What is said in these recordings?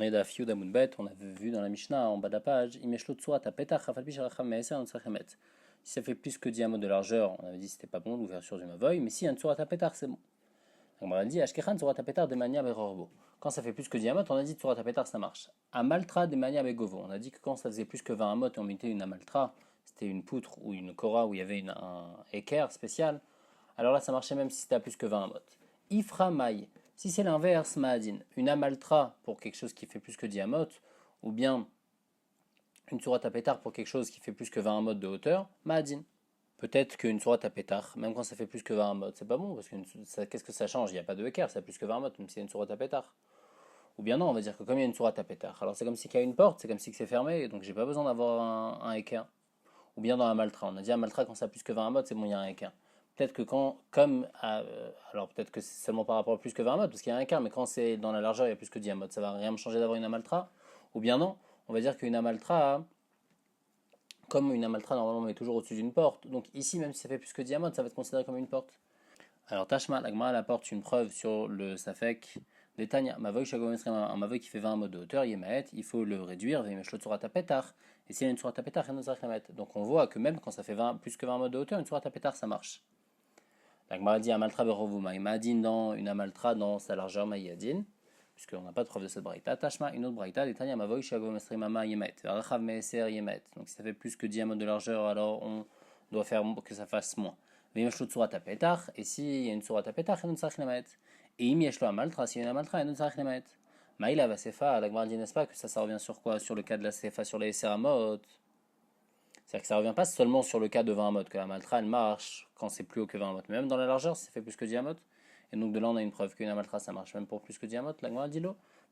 On est d'Afiyud Amoudbet, on avait vu dans la Mishnah en bas de la page, Imeshlo Tsurat Apetach, Rafalpi Sharacham Meeser, Anotsachemet. Si ça fait plus que 10 de largeur, on avait dit que c'était pas bon l'ouverture du Mavoy, mais si un Tsurat Apetach, c'est bon. Donc on a dit Ashkechan Tsurat Apetach de Mania Berorbo. Quand ça fait plus que 10 on a dit Tsurat Apetach ça marche. Amaltra de Mania Begovo, on a dit que quand ça faisait plus que 20 et on mettait une Amaltra, c'était une poutre ou une Kora où il y avait un équerre spécial, alors là ça marchait même si c'était à plus que 20 Ifra Maï. Si c'est l'inverse, Mahadin, une amaltra pour quelque chose qui fait plus que 10 amot, ou bien une sourate à pétard pour quelque chose qui fait plus que 20 amot de hauteur, Mahadin. Peut-être qu'une sourate à pétard, même quand ça fait plus que 20 amot, c'est pas bon, parce que qu'est-ce que ça change? Il n'y a pas de équerre, ça a plus que 20 amot, même si c'est une sourate à pétard. Ou bien non, on va dire que comme il y a une sourate à pétard, alors c'est comme si il y a une porte, c'est comme si c'est fermé, donc j'ai pas besoin d'avoir un équerre. Ou bien dans un maltra, on a dit un maltra quand ça a plus que 20 amot, c'est bon, il y a un équerre. Peut-être que alors peut-être que c'est seulement par rapport à plus que 20 amotes, parce qu'il y a un écart, mais quand c'est dans la largeur, il y a plus que 10 amotes, ça va rien me changer d'avoir une amaltra. Ou bien non, on va dire qu'une amaltra, comme une amaltra normalement est toujours au-dessus d'une porte, donc ici même si ça fait plus que 10 amotes, ça va être considéré comme une porte. Alors Tashma, la Gemara apporte une preuve sur le Safek des Tanya. Mavoy un Mavoy qui fait 20 amotes de hauteur, Yemaet, il faut le réduire, et s'il y a une sourate à pétard, donc on voit que même quand ça fait plus que 20 amotes de hauteur, une sourate à pétard ça marche. La Gemara dit Amaltra berovuma, Ma'adin dans une Amaltra dans sa largeur Maïadin, puisqu'on n'a pas de preuve de cette braïta. Tashma, une autre braïta, des Tanya Mavoy Shagom Esrimama Yemet, Verachav Meeser Yemet. Donc si ça fait plus que 10 amotes de largeur, alors on doit faire que ça fasse moins. Vimeshlo Tsurat Apetach, et s'il y a une Tsurat Apetach, il y a une Lemet. Et Imieshlo Amaltra, s'il y a une Amaltra, il y a une Lemet. Maïla va Sefa, la Gemara dit n'est-ce pas que ça revient sur quoi? Sur le cas de la Sefa, sur les Seramot. C'est-à-dire que ça ne revient pas seulement sur le cas de 20 mots, que la maltra elle marche quand c'est plus haut que 20 mots, mais même dans la largeur, si ça fait plus que 10 mots. Et donc de là, on a une preuve qu'une amaltra ça marche même pour plus que 10 mots. La Gemara dit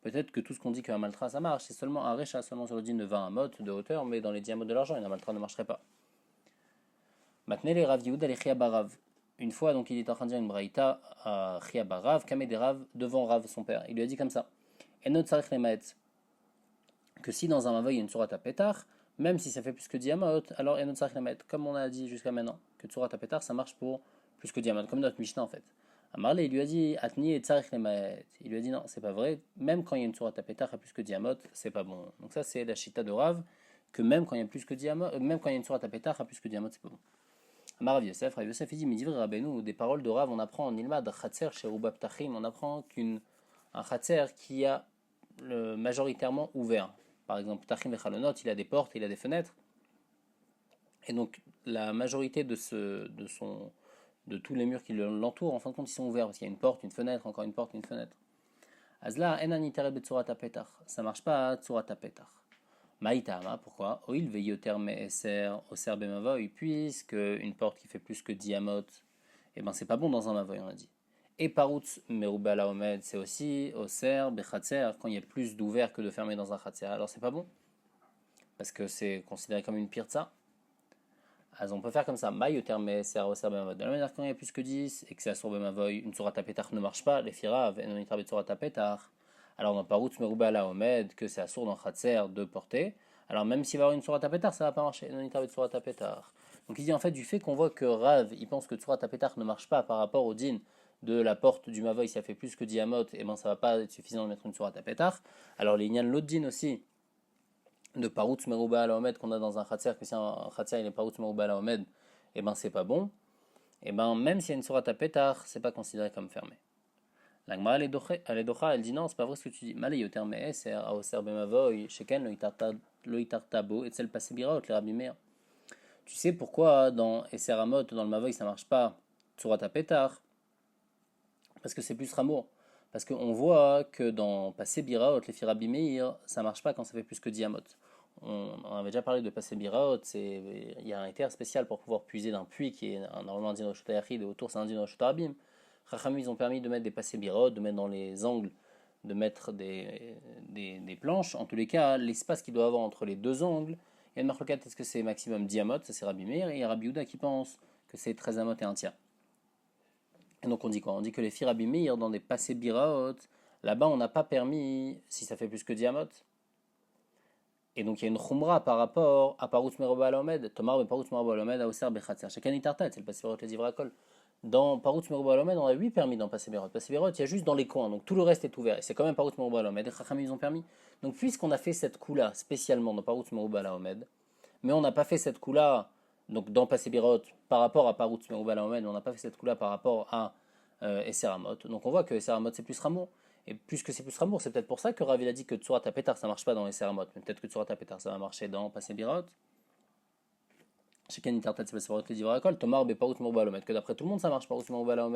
peut-être que tout ce qu'on dit qu'un maltra ça marche, c'est seulement un recha, seulement sur le din de 20 mots de hauteur, mais dans les 10 mots de largeur, une amaltra ne marcherait pas. Maintenant, les Rav Yehuda, les Chia Barav. Une fois, donc, il est en train de dire une braïta à Chia Barav, Kamé des Rav, devant Rav, son père. Il lui a dit comme ça Enot Sarich Lemaet, que si dans un mavoy il y a une sourate à pétard, même si ça fait plus que diamot, alors Enot Sarich Lemet, comme on a dit jusqu'à maintenant, que sourate à pétard ça marche pour plus que diamot, comme notre Mishnah en fait. Amarle, il lui a dit Atni et Tsarich Lemet. Il lui a dit non, c'est pas vrai, même quand il y a une sourate à pétard à plus que diamot, c'est pas bon. Donc ça, c'est la chita de Rav, que même quand il y a plus que diamot, même quand il y a une sourate à pétard à plus que diamot, c'est pas bon. Amar Rav Yosef, il dit Midivre Rabbeinu, des paroles de Rav, on apprend en Ilmad, Chatser chez Rubab Tachim, on apprend un Chatser qui a majoritairement ouvert. Par exemple, Tachim Vechalonot, il a des portes, il a des fenêtres. Et donc, la majorité de tous les murs qui l'entourent, en fin de compte, ils sont ouverts, parce qu'il y a une porte, une fenêtre, encore une porte, une fenêtre. Azla, enan tere betsurat apetar. Ça marche pas à tsurat apetar. Maïtama, pourquoi? Oil veyoter me'eser oser bemavoy, puisque une porte qui fait plus que 10 amot, eh ben c'est pas bon dans un mavoy, on a dit. Et paroutz merouba la omed, c'est aussi oser bechatser, quand il y a plus d'ouvert que de fermé dans un khatser, alors c'est pas bon, parce que c'est considéré comme une pirza. Alors on peut faire comme ça, maïoter me'eser oser bemavoy. De la manière quand il y a plus que 10 et que c'est asur bemavoy, une surat apetach ne marche pas, les firav, et non itra betsurat apetach. Alors dans Paroutz Merouba la Omed, que c'est assourd dans Khatser de porter, alors même s'il va y avoir une sourate à pétard, ça va pas marcher. Non, il de sourate à pétard. Donc il dit en fait du fait qu'on voit que Rav, il pense que sourate à pétard ne marche pas par rapport au din de la porte du Mavoy, si ça fait plus que diamot, et ben ça va pas être suffisant de mettre une sourate à pétard. Alors les Inyan l'autre din aussi de Paroutz Merouba la Omed qu'on a dans un Khatser, que si un Khatser il est Paroutz Merouba la Omed, et ben c'est pas bon. Et ben même s'il y a une sourate à pétard, c'est pas considéré comme fermé. La Gemara elle elle dit non, c'est pas vrai ce que tu dis. Malé yoter me'eser a oser bemavoy sheken lo itartabo et tsel passé biraot les rabbi meir. Tu sais pourquoi dans Eser Amot, dans le mavoy ça marche pas tsurat pétard? Parce que c'est plus ramour. Parce qu'on voit que dans passé biraot les rabbi meir ça marche pas quand ça fait plus que 10 amot. On avait déjà parlé de passé biraot, il y a un éther spécial pour pouvoir puiser d'un puits qui est normalement un din roshut et autour c'est un din roshut arabim. Chachamim, ils ont permis de mettre des passés birot, de mettre dans les angles, de mettre des planches. En tous les cas, l'espace qu'il doit avoir entre les deux angles, il y a une marque est-ce que c'est maximum 10 amot, ça c'est Rabbi Meir, et il y a Rabbi Yehuda qui pense que c'est 13 amot et un tiers. Et donc on dit quoi? On dit que les filles Rabbi Meir, dans des passés birot, là-bas on n'a pas permis, si ça fait plus que 10 amot. Et donc il y a une khumra par rapport à Paroutz Meroba Alomed, Tomar Paroutz Meroba Alomed, à Oser Bechatzer. Chacun y tartat, c'est le passé birot les ivrakol. Dans Parutz Meruba Alomed, on a 8 permis dans Passé Bérot. Passé Bérot, il y a juste dans les coins, donc tout le reste est ouvert. Et c'est quand même Parutz Meruba Alomed. Les Chachamim, ils ont permis. Donc puisqu'on a fait cette coup-là spécialement dans Parutz Meruba Alomed, mais on n'a pas fait cette coup-là donc dans Passé Bérot par rapport à Parutz Meruba Alomed, on n'a pas fait cette coup-là par rapport à Esser Hamot. Donc on voit que Esser Hamot c'est plus Ramour. Et puisque c'est plus Ramour, c'est peut-être pour ça que Rav il a dit que Tsurat Pétar ça marche pas dans Esser Hamot. Mais peut-être que Tsurat Pétar ça va marcher dans Passé Bérot. Chacun interprète ses paroles les divres écoles, Tomar Bepaout Mourba que d'après tout le monde ça marche Paout Mourba.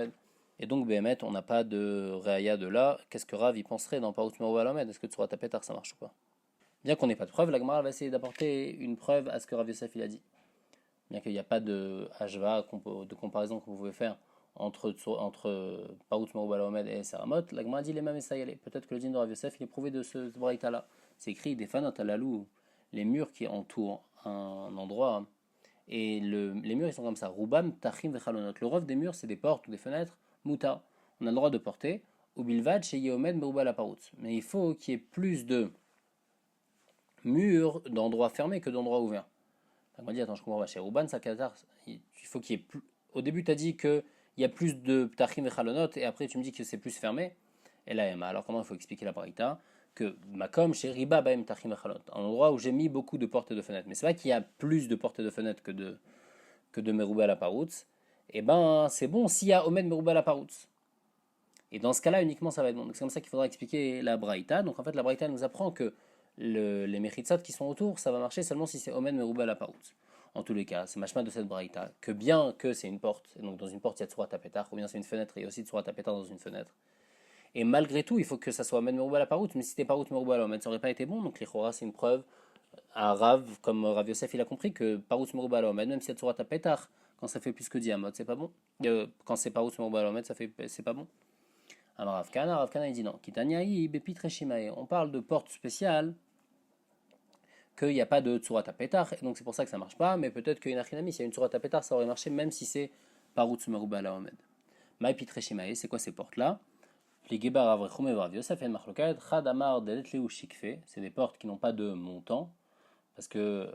Et donc Béhémet, on n'a pas de réaya de là. Qu'est-ce que Rav y penserait dans Paout Mourba? Est-ce que tu Tsurat Pétar ça marche ou pas? Bien qu'on n'ait pas de preuve, la Gemara va essayer d'apporter une preuve à ce que Rav Yosef il a dit. Bien qu'il n'y a pas de hashva de comparaison que vous pouvez faire entre Paout Mourba et Saramot, la Gemara dit les mêmes essayés. Peut-être que le din de Rav Yosef il est prouvé de ce braïta là. C'est écrit des fanot à la lou, les murs qui entourent un endroit. Et les murs ils sont comme ça. Roubam, tachim, vechalonot. Le rov des murs c'est des portes ou des fenêtres. Muta. On a le droit de porter. Ou bilvad, chez Yehomed, meruba la parout. Mais il faut qu'il y ait plus de murs d'endroits fermés que d'endroits ouverts. On m'a dit, attends, je comprends pas. Chez Rouban, ça il faut qu'il y ait plus. Au début, tu as dit qu'il y a plus de tachim, vechalonot. Et après, tu me dis que c'est plus fermé. Et là, Emma. Alors, comment il faut expliquer la paraïta? Que Makom chez Riba Baem Tachim Echalot, un endroit où j'ai mis beaucoup de portes et de fenêtres. Mais c'est vrai qu'il y a plus de portes et de fenêtres que de Merouba à la Paroutz. Et ben c'est bon s'il y a Omed Merouba à la Paroutz. Et dans ce cas-là, uniquement ça va être bon. Donc c'est comme ça qu'il faudra expliquer la Braïta. Donc en fait, la Braïta nous apprend que les Mechitsat qui sont autour, ça va marcher seulement si c'est Omed Merouba à la Paroutz. En tous les cas, c'est machma de cette Braïta que bien que c'est une porte, et donc dans une porte il y a Tsurat Tapetar, ou bien c'est une fenêtre et il y a aussi Tsurat Tapetar dans une fenêtre. Et malgré tout, il faut que ça soit Omed Merouba à la Parout, mais si c'était Parout Merouba à la Omed, ça n'aurait pas été bon. Donc les Chora, c'est une preuve à Rav, comme Rav Yosef, il a compris que Parout Merouba à la Omed, même si y a Tsurat Tapetar, quand ça fait plus que Diamot, c'est pas bon. Quand c'est Parout Merouba à la Omed, c'est pas bon. Alors Rav Kana il dit non. Kitaniaï, Bepit Reshimae. On parle de porte spéciale, qu'il n'y a pas de Tsurat Tapetar, et donc c'est pour ça que ça marche pas, mais peut-être qu'il y a une Achinami, s'il y a une Tsurat Tapetar, ça aurait marché même si c'est Parout Merouba à la Omed. Maï Reshimae, c'est quoi ces portes-là? C'est des portes qui n'ont pas de montant, parce que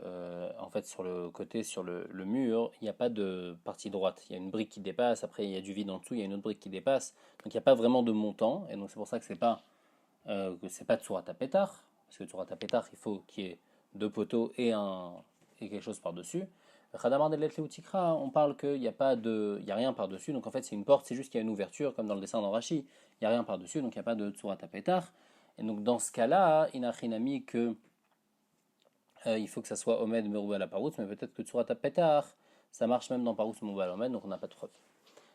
en fait sur le côté, sur le mur, il n'y a pas de partie droite. Il y a une brique qui dépasse, après il y a du vide en dessous, il y a une autre brique qui dépasse, donc il n'y a pas vraiment de montant, et donc c'est pour ça que c'est pas Tsurat Tapetar, parce que Tsurat Tapetar, il faut qu'il y ait deux poteaux et quelque chose par-dessus. On parle qu'il n'y a pas il y a rien par-dessus, donc en fait c'est une porte, c'est juste qu'il y a une ouverture, comme dans le dessin d'Enrachi, il n'y a rien par-dessus, donc il n'y a pas de Tsurat Tapetar. Et donc dans ce cas-là, Inachinami que il faut que ça soit Omed Merouba la Parout, mais peut-être que Tsurat Tapetar, ça marche même dans Parout Merouba Omed, donc on n'a pas de preuve.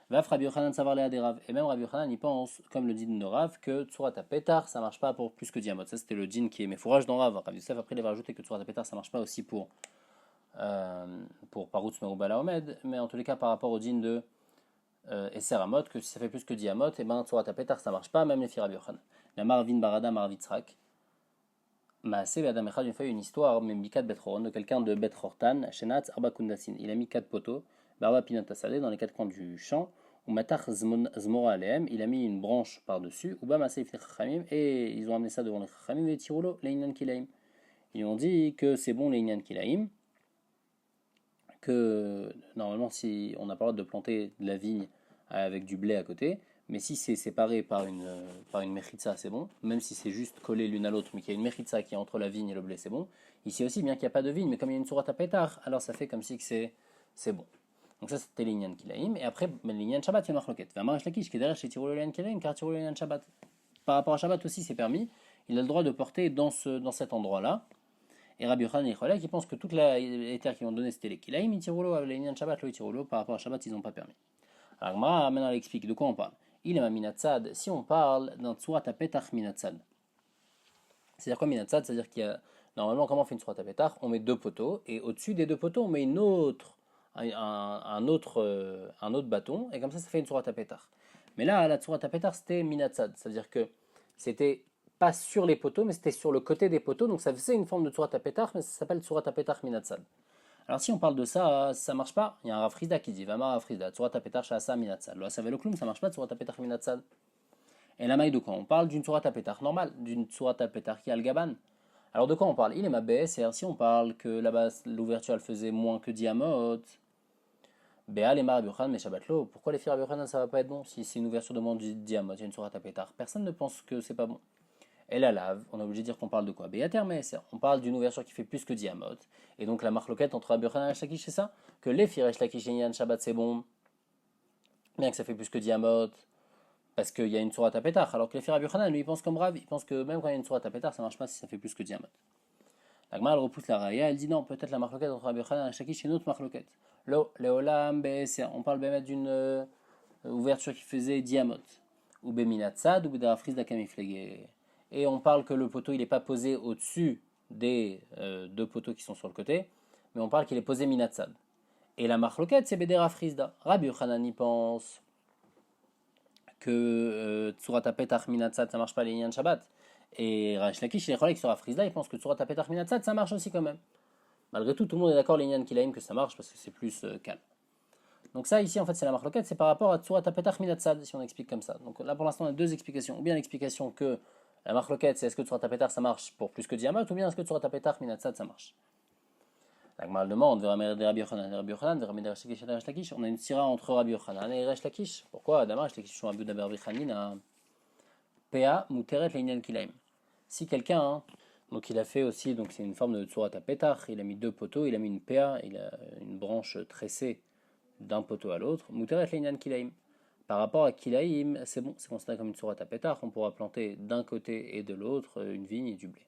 Vaf Rabbi Yochanan savoir les Adérav. Et même Rabbi Yochanan, il pense, comme le din de Rav, que Tsurat Pétar, ça marche pas pour plus que Diamot. Ça, c'était le din qui est mes fourrages dans Rav. Rabbi Yosef, après, il va rajouter que Tsurat Pétar, ça marche pas aussi pour Paroutz Merouba la Omed, mais en tous les cas, par rapport au din de Esser Hamot, que si ça fait plus que Diamot, et ben Tsurat Pétar, ça marche pas, même les filles Rabbi Yochanan. La Marvin Barada Marvitzrak. Maasé Adam Echad, une fois une histoire, même Bikat Bethoron, de quelqu'un de Bethortan, Shenatz Arba Kundasin. Il a mis 4 poteaux, Barba Pinatasadeh, dans les 4 coins du champ. Ou Matach Zmora Aleem, il a mis une branche par-dessus. Ou Bam Asif Chachamim, et ils ont amené ça devant les Chachamim, et Tirolo, les Inyan Kilaim. Ils ont dit que c'est bon les Inyan Kilaim, que normalement, si on n'a pas le droit de planter de la vigne avec du blé à côté, mais si c'est séparé par une mechitza, c'est bon. Même si c'est juste collé l'une à l'autre, mais qu'il y a une mechitza qui est entre la vigne et le blé, c'est bon. Ici aussi, bien qu'il n'y a pas de vigne, mais comme il y a une sourate à pétard, alors ça fait comme si que c'est bon. Donc ça, c'était l'Inyan Kilaim. Et après, l'Inyan Shabbat, il y a une marloquette. V'amar Lakish, qui est derrière chez Tirolo l'Inyan Kilaim, car Tirolo l'Inyan Shabbat. Par rapport à Shabbat aussi, c'est permis. Il a le droit de porter dans cet endroit-là. Et Rabbi Yochanan et Cholek, qui pensent que toutes les terres qu'ils ont données, c'était les Kilaim, et Tirolo, l'Inyan Shabbat, le Tirolo, par rapport à Shabbat, ils n'ont pas permis. Alors, maintenant, elle explique de quoi on parle. Il est ma minatzad, si on parle d'un tsurat à petach minatzad. C'est-à-dire quoi minatzad? C'est-à-dire qu'il y a, normalement, comment on fait une tsurat à petach? On met 2 poteaux, et au-dessus des 2 poteaux, on met un autre bâton, et comme ça fait une tsurat à petach. Mais là, la tsurat à petach, c'était minatzad, c'est-à-dire que c'était pas sur les poteaux, mais c'était sur le côté des poteaux, donc ça faisait une forme de tsurat à petach, mais ça s'appelle tsurat à petach minatzad. Alors si on parle de ça, ça marche pas. Il y a un Rafrida qui dit Vama Rafrida, Tsurat Apetar Shasa Minatsad. Lo Asavelo Klum, ça marche pas, Tsurat Apetar Minatsad. Et la maille de quoi on parle? D'une Tsurat Apetar normale, d'une Tsurat Apetar qui a le gaban. Alors de quoi on parle? Il est ma baisse, et si on parle que là-bas l'ouverture elle faisait moins que Diamot, Béal et Rabbi Yochanan, mais Shabbatlo. Pourquoi les filles Rabbi Yochanan, ça va pas être bon si c'est une ouverture de monde du diamant, il y a une sourate à pétard. Personne ne pense que c'est pas bon. Et la lave, on est obligé de dire qu'on parle de quoi? Béater, mais on parle d'une ouverture qui fait plus que diamot. Et donc la marloquette entre Rabbi Yochanan et Resh Lakish, c'est ça? Que les filles Resh Lakish et Yan Shabbat, c'est bon, bien que ça fait plus que diamot, parce qu'il y a une sourate à pétard. Alors que les filles Rabbi Yochanan, lui, il pense comme Rav, il pense que même quand il y a une sourate à pétard, ça marche pas si ça fait plus que diamot. La Gemara, elle repousse la raya, elle dit non, peut-être la marloquette entre Rabbi Yochanan et Resh Lakish, c'est une autre marloquette. Leolam, on parle bien d'une ouverture qui faisait diamot. Ou beminatsad, ou bedarafris d'akamiflegé. Et on parle que le poteau il n'est pas posé au-dessus des deux poteaux qui sont sur le côté, mais on parle qu'il est posé minatsad. Et la marloquette c'est bedera frisda. Rabbi Yochanan y pense que Tsurat Petach minatsad ça marche pas les Yan Shabbat. Et Resh Lakish il est relais sur frisda, il pense que Tsurat Petach minatsad ça marche aussi quand même. Malgré tout, tout le monde est d'accord les Yan Kilaim que ça marche parce que c'est plus calme. Donc ça ici en fait c'est la marloquette, c'est par rapport à Tsurat Petach minatsad si on explique comme ça. Donc là pour l'instant on a deux explications. Ou bien l'explication que la marloquette, c'est est-ce que Tsurat Petar ça marche pour plus que diamot ou bien est-ce que Tsurat Petar minatsad ça marche? La Gemara demande vers Rabbi Yochanan, vers Resh Lakish. On a une tira entre Rabbi Yochanan et Resh Lakish. Pourquoi Adama Resh Lakish sont Abu Daber Bichanin PA Muteret Leinyan Kilaim. Si quelqu'un, donc il a fait aussi, donc c'est une forme de Tsurat Petar, il a mis deux poteaux, il a mis une PA, il a une branche tressée d'un poteau à l'autre, Muteret Leinyan Kilaim. Par rapport à Kilaim, c'est bon, c'est considéré comme une sourate à pétard, on pourra planter d'un côté et de l'autre une vigne et du blé.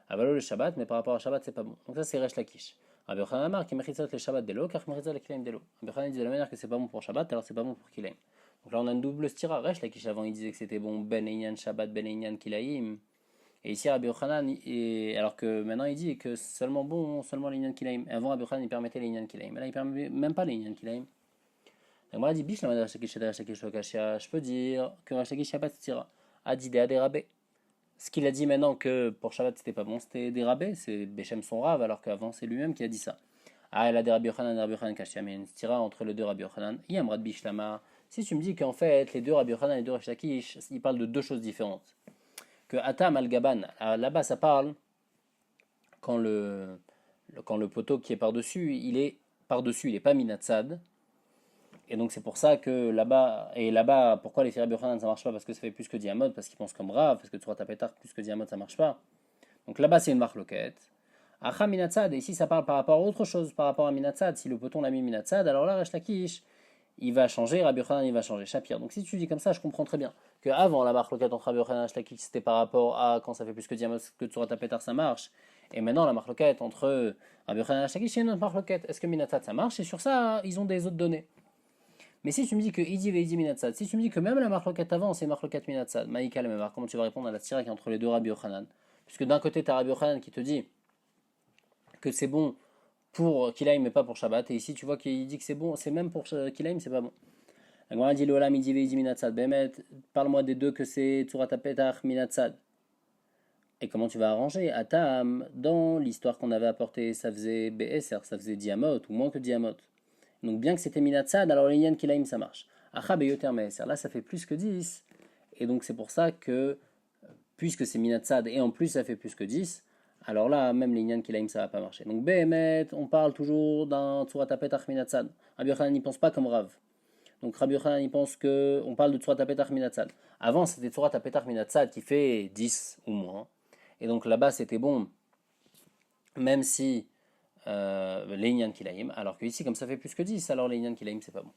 Avalo le Shabbat, mais par rapport à Shabbat, c'est pas bon. Donc ça, c'est Resh Lakish. Rabbi Yochanan Amar, qui mechitzot le Shabbat de l'eau, car mechitzot le Kilaim de l'eau. Rabbi Yochanan dit de la manière que c'est pas bon pour Shabbat, alors c'est pas bon pour Kilaim. Donc là, on a une double stira. Resh Lakish, avant, il disait que c'était bon Ben Einyan Shabbat, Ben Einyan Kilaim. Et ici, Rabbi Yochanan, alors que maintenant, il dit que seulement bon, seulement l'Einyan Kilaim. Avant, Rabbi Yochanan, il permettait l'Einyan Kilaim. Mais là, il permet même pas l'Einyan Kilaim. Donc moi, dit biche la manière je peux dire que Resh Lakish n'a pas de stira. A dit des rabais. Ce qu'il a dit maintenant que pour Shabbat c'était pas bon, c'était des rabais, c'est Béchem son rave, alors qu'avant c'est lui-même qui a dit ça. Ah, elle a des Rabbi Yochanan Kashia, mais une stira entre les deux Rabbi Yochanan. Yamrad Bishlama. Si tu me dis qu'en fait les deux Rabbi Yochanan et les deux Resh Lakish, ils parlent de deux choses différentes. Que Atam al-Gaban, là-bas ça parle quand le poteau qui est par-dessus, il est pas minatsad. Et donc c'est pour ça que là-bas, pourquoi les filles Rabbi Yochanan ça marche pas? Parce que ça fait plus que diamot, parce qu'ils pensent comme Rav, parce que Tsurat HaPetach plus que diamot ça marche pas. Donc là-bas c'est une marloquette. Acha minatsad, et ici ça parle par rapport à autre chose, par rapport à minatsad. Si le poton l'a mis minatsad, alors là Resh Lakish, il va changer, Rabbi Yochanan il va changer, Shapir. Donc si tu dis comme ça, je comprends très bien que avant la marloquette entre Rabbi Yochanan et Resh Lakish c'était par rapport à quand ça fait plus que diamot que Tsurat HaPetach ça marche. Et maintenant la marloquette entre Rabbi Yochanan et Resh Lakish c'est une autre marloquette. Est-ce que minatsad ça marche? Et sur ça, ils ont des autres données. Mais si tu me dis que Idi Veidi Minatsad, si tu me dis que même la marloquette avant, c'est marloquette Minatsad, Maïka le comment tu vas répondre à la tira qui est entre les deux Rabbi Yochanan? Puisque d'un côté, tu as Rabbi Yochanan qui te dit que c'est bon pour Kilaim mais pas pour Shabbat, et ici tu vois qu'il dit que c'est bon, c'est même pour Kilaim, c'est pas bon. La Gemara dit Lola Idi Veidi Minatsad, Bemet, parle-moi des deux que c'est Tsurat HaPetach Minatsad. Et comment tu vas arranger? Atam, dans l'histoire qu'on avait apportée, ça faisait BSR, ça faisait Diamot, ou moins que Diamot. Donc bien que c'était minatsad, alors l'Inyan Kilaim ça marche. Acha beyoter me'eser, là ça fait plus que 10. Et donc c'est pour ça que, puisque c'est minatsad et en plus ça fait plus que 10, alors là même l'Inyan Kilaim ça va pas marcher. Donc Behemet, on parle toujours d'un Tsurat HaPetach minatsad. Rabbi Yochanan n'y pense pas comme Rav. Donc Rabbi Yochanan il pense qu'on parle de Tsurat HaPetach minatsad. Avant c'était Tsurat HaPetach minatsad qui fait 10 ou moins. Et donc là-bas c'était bon, même si l'Einyan Kilaim, alors que ici, comme ça fait plus que 10, alors l'Einyan Kilaim, c'est pas bon.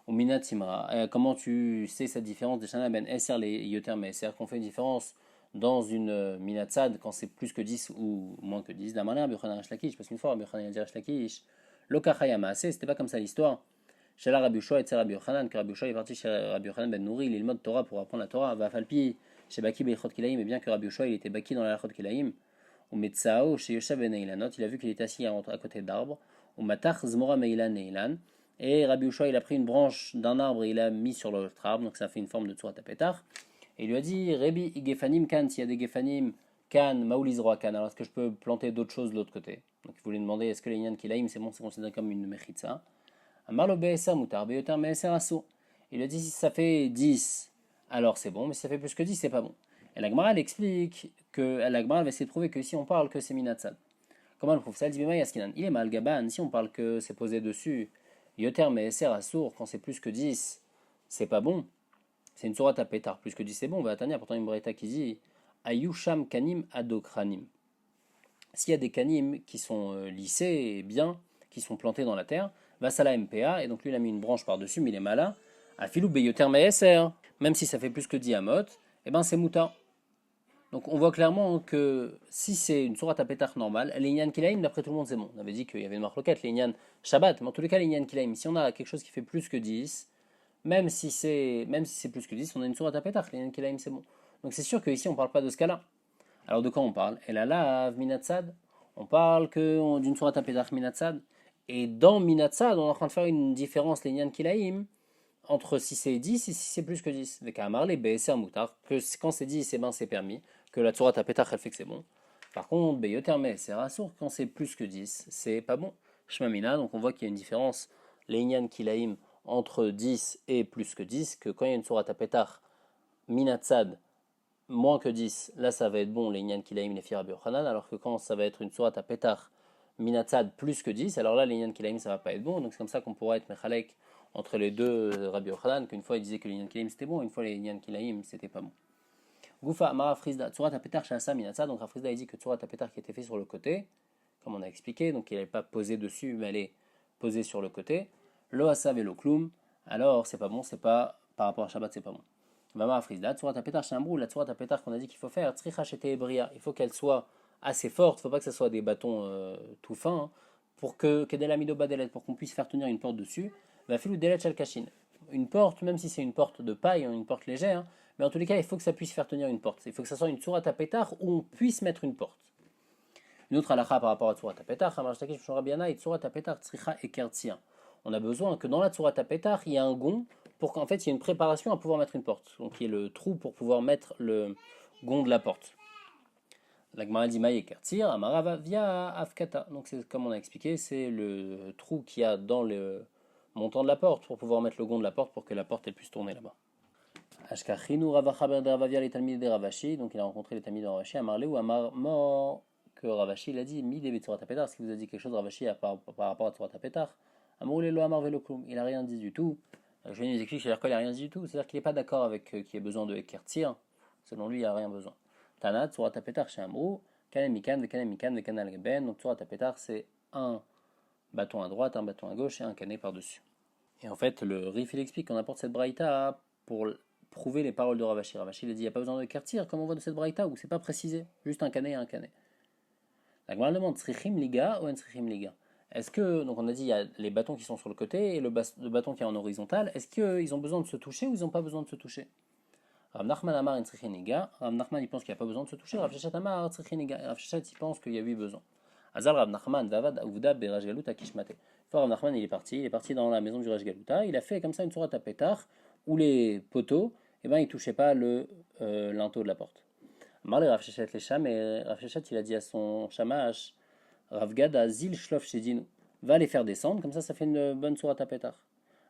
Ou Minat Simra, comment tu sais cette différence des Shana Ben Eser, les Yoter Meser, qu'on fait une différence dans une Minatsad quand c'est plus que 10 ou moins que 10, d'Amalin, Rabbi Yochanan Resh Lakish, parce qu'une fois, Rabbi Yochanan a dit Resh Lakish, Lokachayama, c'était pas comme ça l'histoire. Chez la Rabbi Yoshua et Rabbi Yochanan, que Rabbi Yoshua est parti chez Rabbi Yochanan Ben Nouri, il est le mode Torah pour apprendre la Torah, va falpi chez Baki Beichot Kilaim, et bien que Rabbi Yoshua il était Baki dans la Chot Kilaim, au Metsao, chez Yosha Ben Eilanot, il a vu qu'il était assis à côté d'arbres. Au Matach Zmora Meilan Eilan. Et Rabbi Yoshua, il a pris une branche d'un arbre et il l'a mis sur l'autre arbre, donc ça fait une forme de Tsurat HaPetach. Et il lui a dit Rebi Gefanim Kan, s'il y a des Gefanim Kan, Maoulizroa Kan, alors est-ce que je peux planter d'autres choses de l'autre côté? Donc il voulait demander est-ce que les Nyan Kilaim, c'est bon, c'est considéré comme une Mechitza? Amarlo Be'esa Mutar, Be'yoter Me'eser Asso. Il lui a dit si ça fait 10, alors c'est bon, mais si ça fait plus que 10, c'est pas bon. Et la Gemara, elle explique que la Gemara va essayer de prouver que si on parle que c'est minatsad. Comment elle prouve ça? Elle dit il est mal gaban, si on parle que c'est posé dessus, Yoter Meeser Assour, quand c'est plus que 10, c'est pas bon. C'est une sourate à pétard, plus que 10 c'est bon. Va Tania, pourtant une breta qui dit Ayusham Kanim Adokranim. S'il y a des kanim qui sont lissés et bien, qui sont plantés dans la terre, va ça la MPA, et donc lui il a mis une branche par-dessus, mais il est malin. Afilou Beyoter Meeser, même si ça fait plus que 10 amot, et ben c'est mouta. Donc on voit clairement que si c'est une sourate à pétard normale, les Inyan Kilaim, d'après tout le monde, c'est bon. On avait dit qu'il y avait une marloquette, les Inyan Shabbat, mais en tous les cas, les Inyan Kilaim, si on a quelque chose qui fait plus que 10, même si c'est plus que 10, on a une sourate à pétard, les Inyan Kilaim, c'est bon. Donc c'est sûr qu'ici, on ne parle pas de ce cas-là. Alors de quoi on parle? Et la lave, Minatsad, on parle d'une sourate à pétard Minatsad, et dans Minatsad, on est en train de faire une différence, les Inyan Kilaim, entre si c'est 10 et si c'est plus que 10. Avec Amar les BSR Moutar, que quand c'est 10, c'est permis, que la Tzorat à Pétach elle fait que c'est bon. Par contre, Beyoterme c'est Rassour, quand c'est plus que 10, c'est pas bon. Shmamina, donc on voit qu'il y a une différence, les Inyan Kilaim, entre 10 et plus que 10, que quand il y a une Tzorat à Pétach, Minatsad, moins que 10, là ça va être bon, les Inyan Kilaim, les Firabi Ochanan, alors que quand ça va être une Tzorat à Pétach, Minatsad plus que 10, alors là les Inyan Kilaim ça va pas être bon, donc c'est comme ça qu'on pourra être Mechalek entre les deux Rabbi Yochanan, qu'une fois il disait que les Inyan Kilaim c'était bon, une fois les Inyan Kilaim c'était pas bon. Goufa Amara Frizda, Tzurat Apetar Shasa Minatsa, donc Rafrizda il dit que Tzurat Apetar qui était fait sur le côté, comme on a expliqué, donc il n'allait pas poser dessus, mais elle est posée sur le côté. Lo Asav et lo Klum, alors c'est pas bon, c'est pas, par rapport à Shabbat c'est pas bon. Vama Frizda, Tzurat Apetar Shambrou, la Tzurat Apetar qu'on a dit qu'il faut faire, Tzricha Shete Ebria, il faut qu'elle soit assez forte, il ne faut pas que ce soit des bâtons tout fins, hein, pour que Kedelamido Badelet, pour qu'on puisse faire tenir une porte dessus. Va filou Delet Shalkashin. Une porte, même si c'est une porte de paille, une porte légère, mais en tous les cas, il faut que ça puisse faire tenir une porte. Il faut que ça soit une sourate à pétard où on puisse mettre une porte. Une autre halakha par rapport à sourate à pétard, on a besoin que dans la sourate à pétard, il y ait un gond pour qu'en fait il y ait une préparation à pouvoir mettre une porte. Donc il y ait le trou pour pouvoir mettre le gond de la porte. La Gemara dit Maïe Kertir, Amarava via Afkata. Donc c'est comme on a expliqué, c'est le trou qu'il y a dans le montant de la porte pour pouvoir mettre le gond de la porte pour que la porte elle puisse tourner là-bas. Ashkachinu Ravacha de Ravavia les Talmid de Ravashi, donc il a rencontré les Talmid de Ravashi, Amarle ou Amar mort que Ravashi il a dit Mi Devet Tzorat Apetar, est-ce qu'il vous a dit quelque chose Ravashi par rapport à Tzorat Apetar? Amourle lo Amar Veloklum, il a rien dit du tout. Je viens nous expliquer c'est-à-dire qu'il a rien dit du tout, c'est-à-dire qu'il n'est pas d'accord avec qu'il y ait besoin de Kertir, selon lui il n'y a rien besoin. Tana Tzorat Apetar chez Amrou, Kanem Mikan, Kanem Mikan, Kanal Ben, donc Tzorat Apetar c'est un bâton à droite, un bâton à gauche et un canet par-dessus. Et en fait, le Rif il explique qu'on apporte cette braïta pour prouver les paroles de Ravashi. Ravashi il a dit il n'y a pas besoin de Kertir, comme on voit de cette braïta où c'est pas précisé, juste un canet et un canet. La Gemara demande Tzrichim Liga ou un Tzrichim Liga. Est-ce que, donc on a dit il y a les bâtons qui sont sur le côté et le bâton qui est en horizontal, est-ce qu'ils ont besoin de se toucher ou ils n'ont pas besoin de se toucher? Rav Nachman Amar un Tzrichim Liga, Rav Nachman il pense qu'il n'y a pas besoin de se toucher, Rav Shechet Amar Tzrichim Liga, Rav Shechet il pense qu'il y a eu besoin. Azal Rav Nachman Vavad Avouda Beraj Galut Akishmate. Rav Nachman il est parti dans la maison du Raj Galuta, il a fait comme ça une sourate à pétard où les poteaux, eh ben, ils ne touchaient pas le linteau de la porte. Marle Rav Shechet les Cham, et Rav Shechet il a dit à son Shamash, Rav Gada Zil Shlof Shedinu, va les faire descendre, comme ça fait une bonne sourate à pétard.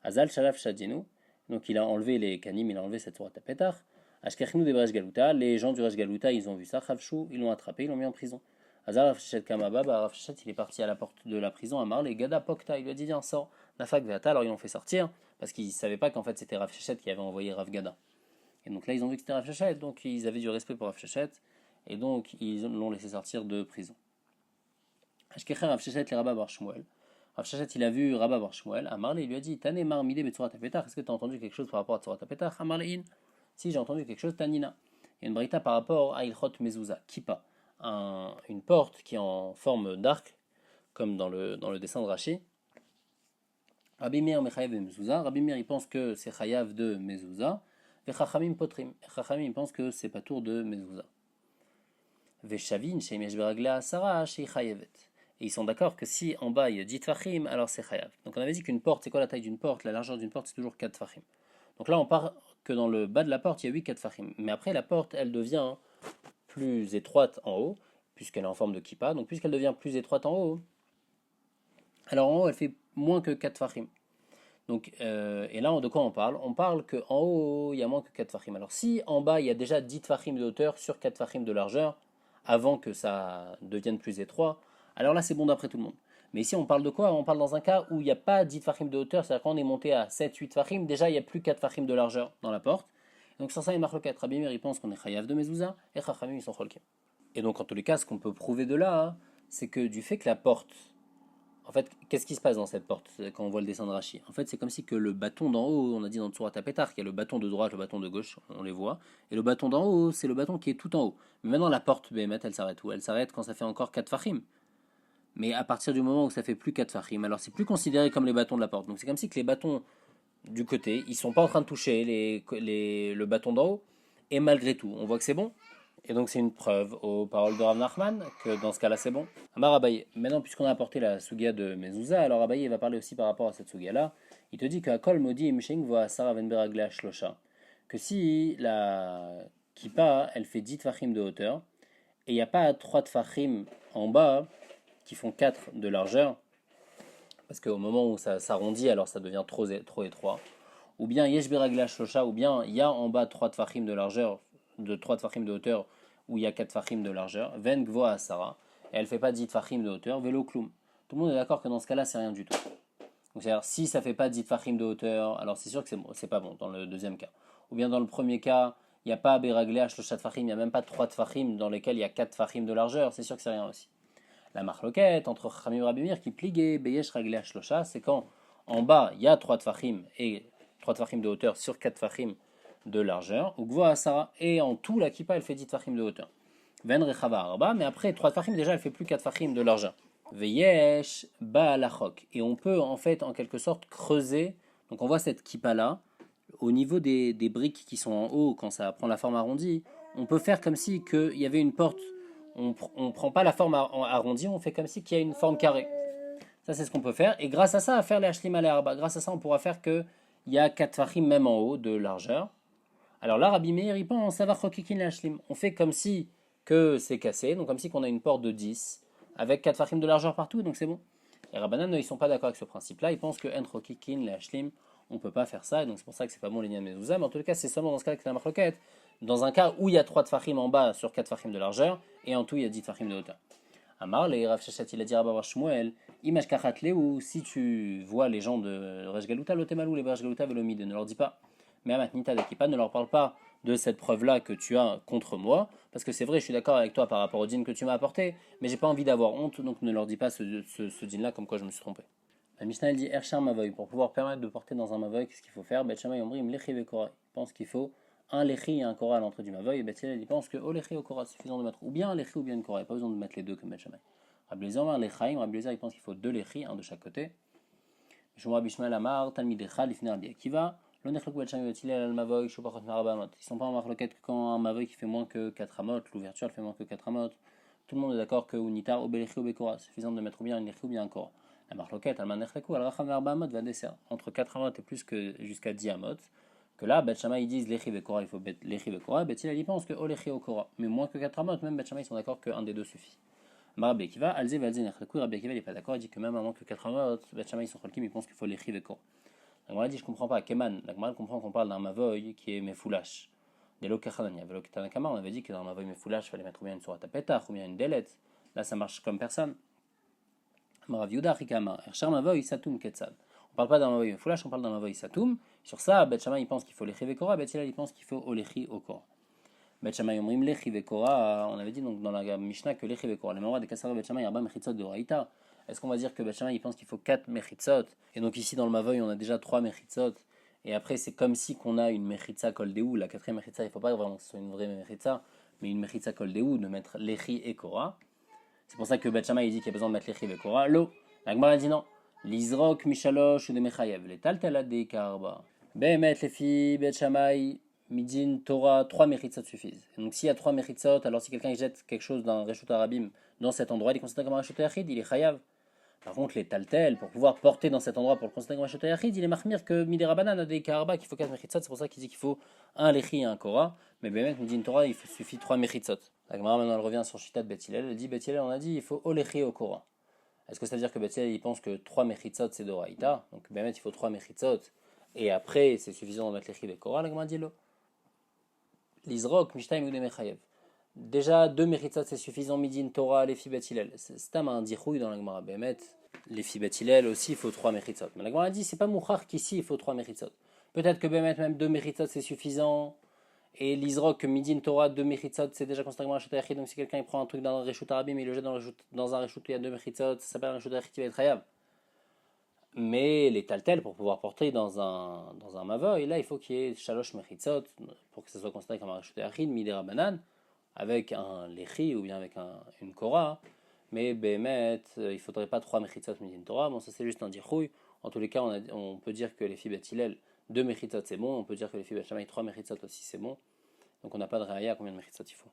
Azal Shalaf Shadinu, donc il a enlevé les canim, il a enlevé cette sourate à pétard. Ashkechinu de Raj Galuta, les gens du Raj Galuta ils ont vu ça, Chavchou, ils l'ont attrapé, ils l'ont mis en prison. Azal Rav Shechet Kamaba, Rav Shechet il est parti à la porte de la prison à Marle, et Gada Pokta, il lui a dit viens sors, Nafak Veata, alors ils l'ont fait sortir, parce qu'ils ne savaient pas qu'en fait c'était Rav Shechet qui avait envoyé Rav Gada. Et donc là, ils ont vu que c'était Rav Shechet, donc ils avaient du respect pour Rav Shechet, et donc ils l'ont laissé sortir de prison. Ashkecher Rav Shechet les Rabba Bar Shmuel. Rav Shechet, il a vu Rabba Bar Shmuel. Amarle, il lui a dit Tane mar midé betzurat apetar. Est-ce que tu as entendu quelque chose par rapport à Tzurat apetar? Amarle in. Si j'ai entendu quelque chose, Tanina. Il y a une brita par rapport à Ilchot Mezouza, Kippa. Une porte qui est en forme d'arc, comme dans le dessin de Rashi. Rabbi Meir Mechayev et Mezouza. Rabbi Meir, il pense que c'est Chayav de Mezouza. Chachamim potrim. Chachamim pense que c'est pas tour de Mezouza. Veshavin sheimesh beragla asara sheichayevet. Et ils sont d'accord que si en bas il y a 10 tfachim, alors c'est chayav. Donc on avait dit qu'une porte, c'est quoi la taille d'une porte? La largeur d'une porte, c'est toujours 4 tfachim. Donc là on part que dans le bas de la porte, il y a 8 4 tfachim. Mais après la porte, elle devient plus étroite en haut, puisqu'elle est en forme de kippa. Donc puisqu'elle devient plus étroite en haut, alors en haut elle fait moins que 4 tfachim. Donc, et là, de quoi on parle? On parle qu'en haut, il y a moins que 4 tfachim. Alors, si en bas, il y a déjà 10 tfachim de hauteur sur 4 tfachim de largeur, avant que ça devienne plus étroit, alors là, c'est bon d'après tout le monde. Mais ici, on parle de quoi? On parle dans un cas où il n'y a pas 10 tfachim de hauteur, c'est-à-dire quand on est monté à 7, 8 tfachim, déjà il n'y a plus 4 tfachim de largeur dans la porte. Donc sur ça, il marque le 4. Rabbi Meir, il pense qu'on est chayav de mezouza, et Chachamim, ils sont cholkim. Et donc, en tous les cas, ce qu'on peut prouver de là, hein, c'est que du fait que la porte, en fait, qu'est-ce qui se passe dans cette porte quand on voit le dessin de Rashi? En fait, c'est comme si que le bâton d'en haut, on a dit dans Tsurat HaPetach, qu'il y a le bâton de droite, le bâton de gauche, on les voit, et le bâton d'en haut, c'est le bâton qui est tout en haut. Mais maintenant, la porte, Béhémet, elle s'arrête où? Elle s'arrête quand ça fait encore 4 fachim. Mais à partir du moment où ça fait plus 4 fachim, alors c'est plus considéré comme les bâtons de la porte. Donc c'est comme si que les bâtons du côté, ils sont pas en train de toucher le bâton d'en haut, et malgré tout, on voit que c'est bon. Et donc c'est une preuve aux paroles de Rav Nachman que dans ce cas-là c'est bon. Amar Abaye, maintenant puisqu'on a apporté la sugia de Mezouza, alors Abaye va parler aussi par rapport à cette sugia-là. Il te dit qu'à Kol Modi Mshing voit Sarah Venberagla Shlosha, que si la kippa elle fait 10 tfachim de hauteur, et il n'y a pas 3 tfachim en bas qui font 4 de largeur, parce qu'au moment où ça s'arrondit, alors ça devient trop étroit, ou bien Yesh Beragla Shlosha, ou bien il y a en bas 3 tfachim de largeur, de 3 tfachim de hauteur, où il y a 4 tfachim de largeur, Ven Gvoa à Sarah, et elle ne fait pas 10 tfachim de hauteur, Velo Kloum. Tout le monde est d'accord que dans ce cas-là, c'est rien du tout. Donc c'est-à-dire, si ça ne fait pas 10 tfachim de hauteur, alors c'est sûr que c'est pas bon dans le deuxième cas. Ou bien dans le premier cas, il n'y a pas Beraglé Shlosha tfachim, il n'y a même pas 3 tfachim dans lesquels il y a 4 tfachim de largeur, c'est sûr que c'est rien aussi. La marloquette entre Chachamim et Rabbi Meir qui pliguait Beyesh Raglé Shlosha, c'est quand en bas il y a 3 tfachim et 3 tfachim de hauteur sur 4 tfachim de largeur, ou Gvoa Asara, et en tout la kippa elle fait 10 tfachim de hauteur. Ven Rechava Arba, mais après 3 tfachim déjà elle fait plus 4 tfachim de largeur. Veyesh Baalachok, et on peut en fait en quelque sorte creuser, donc on voit cette kippa là, au niveau des briques qui sont en haut, quand ça prend la forme arrondie, on peut faire comme si qu'il y avait une porte, on ne prend pas la forme arrondie, on fait comme si qu'il y a une forme carrée. Ça c'est ce qu'on peut faire, et grâce à ça, à faire les Hashlim al Arba, grâce à ça on pourra faire qu'il y a 4 tfachim même en haut de largeur. Alors là, Rabbi Meir, il pense, ça va chokikin l'ashlim. On fait comme si que c'est cassé, donc comme si qu'on a une porte de 10, avec 4 fachim de largeur partout, donc c'est bon. Et Rabbanan, ils sont pas d'accord avec ce principe-là, ils pensent que en chokikin l'ashlim, on peut pas faire ça, et donc c'est pour ça que c'est pas bon les nian mezouza, mais en tout cas, c'est seulement dans ce cas que c'est la marloquette, dans un cas où il y a 3 fachim en bas sur 4 fachim de largeur, et en tout il y a 10 fachim de hauteur. Amar, les Rav Shachat, il a dit à Rabbi Shmuel, image kachatle, ou si tu vois les gens de Resh Galuta, l'otemalou, les Resh Galuta, velomide, ne leur dis pas. Mais à Matnita d'Ekipa, ne leur parle pas de cette preuve-là que tu as contre moi, parce que c'est vrai, je suis d'accord avec toi par rapport au dîn que tu m'as apporté, mais j'ai pas envie d'avoir honte, donc ne leur dis pas ce dîn-là comme quoi je me suis trompé. La Mishnah elle dit Ershar Mavoy, pour pouvoir permettre de porter dans un Mavoy, qu'est-ce qu'il faut faire? Bet Shammai Omrim Lechi Vekora. Il pense qu'il faut un Lechi et un Kora à l'entrée du Mavoy, et Bet Hillel il pense que au Lechi au Kora, c'est suffisant de mettre ou bien un Lechi ou bien une Kora, il n'y a pas besoin de mettre les deux comme Bet Shammai. Rabbi Eliezer Omar Lechaim, Rabbi Eliezer il pense qu'il faut deux Lechi, un de chaque côté. Shmuel Bishmael Amar, Talmid Echad, Lifnei Rabbi Akiva. Ils ne sont pas en marloquette que quand un mavoy qui fait moins que 4 amot, l'ouverture elle fait moins que 4 amot. Tout le monde est d'accord que unitar obelechi obekora, c'est suffisant de mettre ou bien une lechi ou bien un kora. La marloquette, elle manechleku, elle racham arba amot va desser entre 4 amot et plus que jusqu'à 10 amot. Que là, Bet Shammai ils disent lechi vekora, il faut lechi vekora. Bet Hillel il pense que olechi okora, mais moins que 4 amot, même Bet Shammai ils sont d'accord qu'un des deux suffit. Rabbi Akiva, alze valze nechleku, Rabbi Akiva il est pas d'accord, il dit que même à moins que 4 amot, Bet Shammai ils sont cholkim, ils pensent qu'il faut lechi vekora. La Gemara dit je comprends pas, Keman, la Gemara comprend qu'on parle d'un mavoy qui est mefoulash. Des lokachanania, on avait dit que dans un mavoy mefoulash, il fallait mettre ou bien une sourate à petach ou bien une delette. Là ça marche comme personne. Marav Yuda Rikama, Ershar mavoy satum ketzad. On parle pas d'un mavoy mefoulash, on parle d'un mavoy satum. Sur ça, Bet Shammai il pense qu'il faut lechi vekora, Bet Hillel il pense qu'il faut olechi okora. Bet Shammai omrim lechi vekora, on avait dit donc dans la Mishnah que lechi vekora. Les mémoires des Kassara Bet Shammai arba mechitzot de Raïta. Est-ce qu'on va dire que Bet Shammai il pense qu'il faut 4 mechitzot? Et donc ici dans le Mavoy on a déjà 3 mechitzot. Et après c'est comme si qu'on a une mechitza kol deou. La quatrième mechitza il ne faut pas vraiment que ce soit une vraie mechitza, mais une mechitza kol deou de mettre lechi et kora. C'est pour ça que Bet Shammai il dit qu'il y a besoin de mettre lechi et kora. Lo, la Gemara dit non. L'izrok mishalosh ou de mechayev. Les taltelad de karba. Behemet lefi Bet Shammai midin Torah 3 mechitzot suffisent. Et donc s'il y a 3 mechitzot, alors si quelqu'un jette quelque chose d'un reshut arabim dans cet endroit, il est considéré comme un reshut yachid, il est chayav. Par contre, les taltel, pour pouvoir porter dans cet endroit pour le considérer comme un reshut yachid, il est mahmir que midera banan a des karba qu'il faut 4 mechitzot, c'est pour ça qu'il dit qu'il faut un lechi et un kora, mais behemet midin Torah il suffit 3 mechitzot. La Gemara maintenant elle revient sur Shitat Bet Hillel, elle dit Bet Hillel on a dit il faut o lechi au kora. Est-ce que ça veut dire que Bet Hillel il pense que 3 mechitzot c'est d'oraïta, donc behemet il faut 3 mechitzot, et après c'est suffisant de mettre lechi et kora? La Gemara dit lo. L'izrok mishtaim ou de mechayev. Déjà, 2 Meritzot c'est suffisant, Midin Torah, les Fibet Hillel. C'est un dirouille dans la Gemara. Bémet, les Fibet Hillel aussi, il faut 3 Meritzot. Mais la Gemara a dit, c'est pas Mouchar qu'ici, il faut 3 Meritzot. Peut-être que Bémet, même 2 Meritzot c'est suffisant. Et l'Isrok, Midin Torah, 2 Meritzot, c'est déjà considéré comme un Reshut Yachid. Donc si quelqu'un il prend un truc dans un Reshut Arabim, il le jette dans un Reshut où il y a 2 Meritzot, ça s'appelle un Reshut Yachid, il va être Hayab. Mais les taltels, pour pouvoir porter dans un mavoy, là, il faut qu'il y ait Shalosh Meritzot, pour que ça soit considéré comme un Reshut Yachid, Midera Banan, avec un Lechi ou bien avec une Korah. Mais Bémet, il ne faudrait pas 3 Meritzot Midin Torah. Bon, ça c'est juste un dirouille. En tous les cas, on peut dire que les filles Hillel, 2 Meritzot c'est bon. On peut dire que les filles Shammai, 3 Meritzot aussi c'est bon. Donc on n'a pas de réaya à combien de Meritzot il faut.